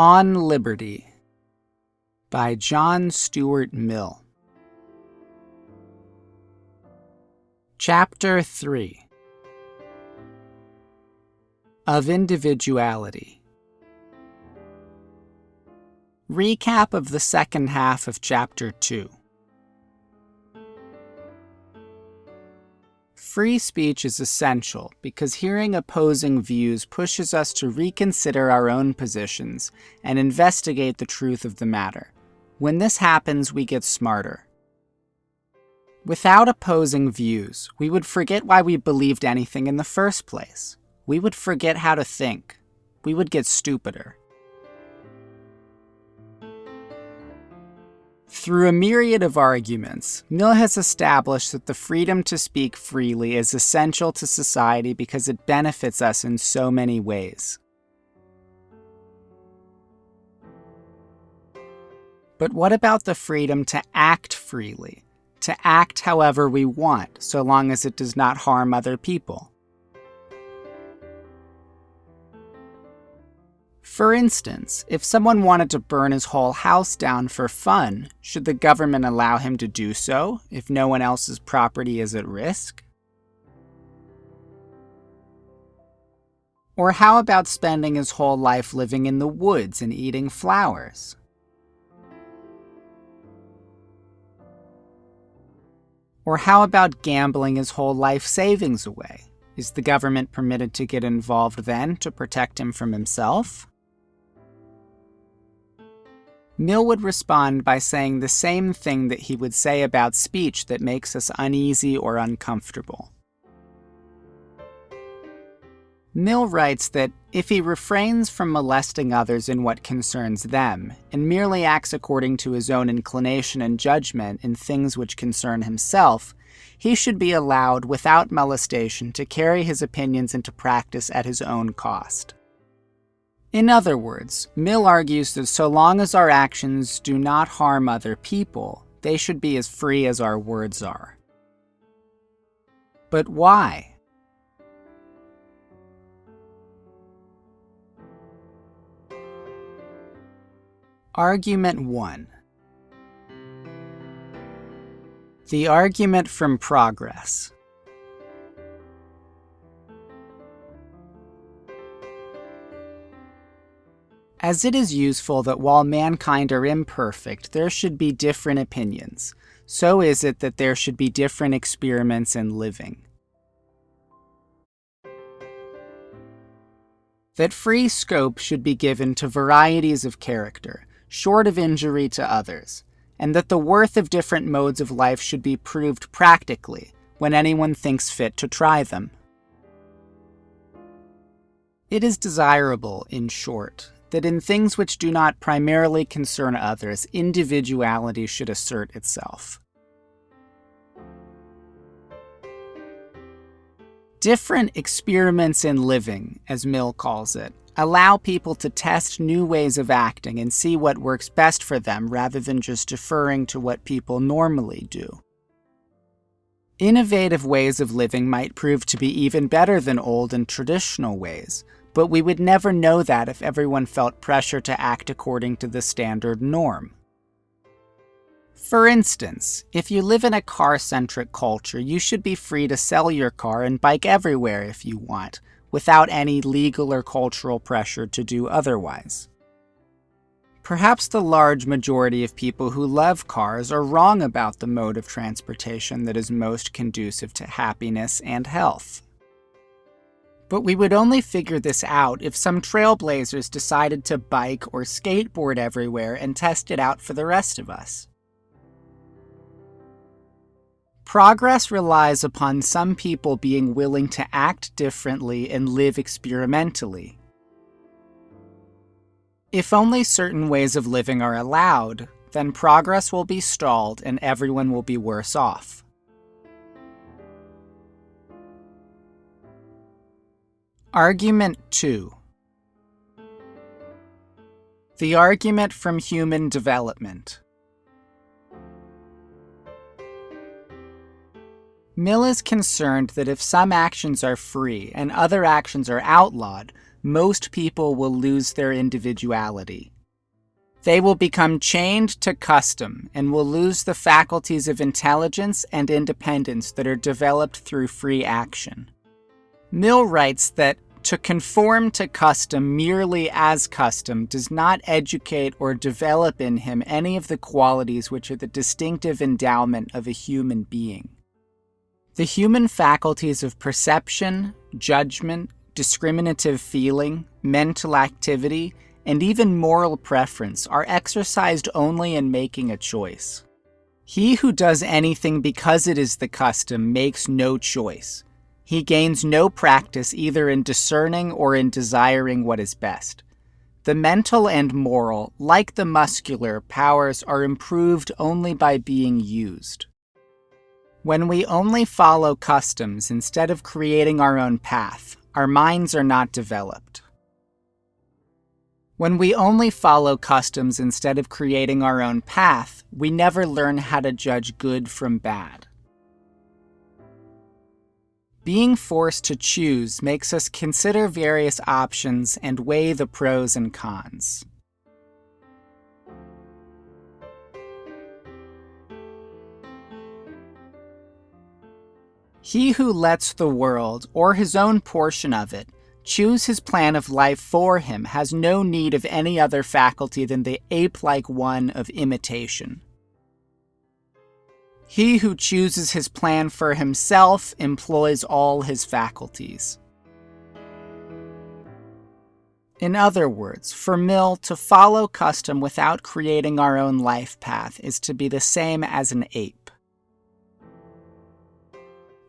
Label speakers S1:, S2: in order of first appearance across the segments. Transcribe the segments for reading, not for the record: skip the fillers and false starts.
S1: On Liberty by John Stuart Mill. Chapter 3 of Individuality. Recap of the second half of Chapter 2. Free speech is essential because hearing opposing views pushes us to reconsider our own positions and investigate the truth of the matter. When this happens, we get smarter. Without opposing views, we would forget why we believed anything in the first place. We would forget how to think. We would get stupider. Through a myriad of arguments, Mill has established that the freedom to speak freely is essential to society because it benefits us in so many ways. But what about the freedom to act freely? To act however we want, so long as it does not harm other people? For instance, if someone wanted to burn his whole house down for fun, should the government allow him to do so if no one else's property is at risk? Or how about spending his whole life living in the woods and eating flowers? Or how about gambling his whole life savings away? Is the government permitted to get involved then to protect him from himself? Mill would respond by saying the same thing that he would say about speech that makes us uneasy or uncomfortable. Mill writes that if he refrains from molesting others in what concerns them, and merely acts according to his own inclination and judgment in things which concern himself, he should be allowed, without molestation, to carry his opinions into practice at his own cost. In other words, Mill argues that so long as our actions do not harm other people, they should be as free as our words are. But why? Argument 1. The argument from progress. As it is useful that while mankind are imperfect, there should be different opinions, so is it that there should be different experiments in living. That free scope should be given to varieties of character, short of injury to others, and that the worth of different modes of life should be proved practically when anyone thinks fit to try them. It is desirable, in short, that in things which do not primarily concern others, individuality should assert itself. Different experiments in living, as Mill calls it, allow people to test new ways of acting and see what works best for them rather than just deferring to what people normally do. Innovative ways of living might prove to be even better than old and traditional ways, but we would never know that if everyone felt pressure to act according to the standard norm. For instance, if you live in a car-centric culture, you should be free to sell your car and bike everywhere if you want, without any legal or cultural pressure to do otherwise. Perhaps the large majority of people who love cars are wrong about the mode of transportation that is most conducive to happiness and health. But we would only figure this out if some trailblazers decided to bike or skateboard everywhere and test it out for the rest of us. Progress relies upon some people being willing to act differently and live experimentally. If only certain ways of living are allowed, then progress will be stalled and everyone will be worse off. Argument 2. The argument from human development. Mill is concerned that if some actions are free and other actions are outlawed, most people will lose their individuality. They will become chained to custom and will lose the faculties of intelligence and independence that are developed through free action. Mill writes that to conform to custom merely as custom does not educate or develop in him any of the qualities which are the distinctive endowment of a human being. The human faculties of perception, judgment, discriminative feeling, mental activity, and even moral preference are exercised only in making a choice. He who does anything because it is the custom makes no choice. He gains no practice either in discerning or in desiring what is best. The mental and moral, like the muscular, powers are improved only by being used. When we only follow customs instead of creating our own path, our minds are not developed. When we only follow customs instead of creating our own path, we never learn how to judge good from bad. Being forced to choose makes us consider various options and weigh the pros and cons. He who lets the world, or his own portion of it, choose his plan of life for him has no need of any other faculty than the ape-like one of imitation. He who chooses his plan for himself employs all his faculties. In other words, for Mill, to follow custom without creating our own life path is to be the same as an ape.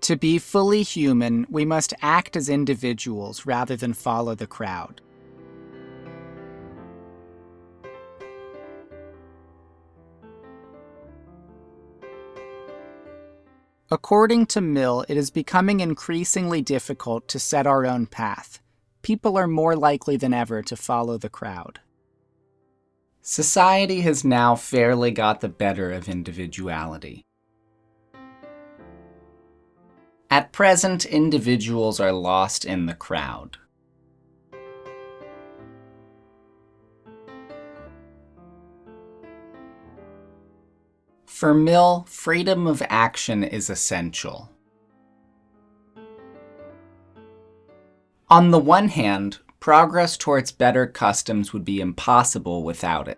S1: To be fully human, we must act as individuals rather than follow the crowd. According to Mill, it is becoming increasingly difficult to set our own path. People are more likely than ever to follow the crowd. Society has now fairly got the better of individuality. At present, individuals are lost in the crowd. For Mill, freedom of action is essential. On the one hand, progress towards better customs would be impossible without it.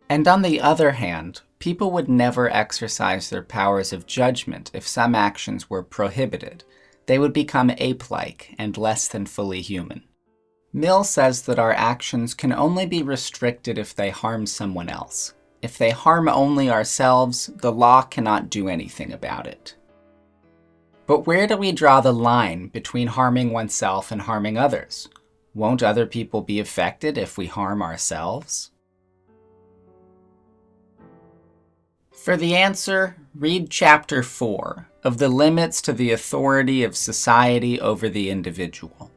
S1: And on the other hand, people would never exercise their powers of judgment if some actions were prohibited. They would become ape-like and less than fully human. Mill says that our actions can only be restricted if they harm someone else. If they harm only ourselves, the law cannot do anything about it. But where do we draw the line between harming oneself and harming others? Won't other people be affected if we harm ourselves? For the answer, read Chapter 4 of The Limits to the Authority of Society over the Individual.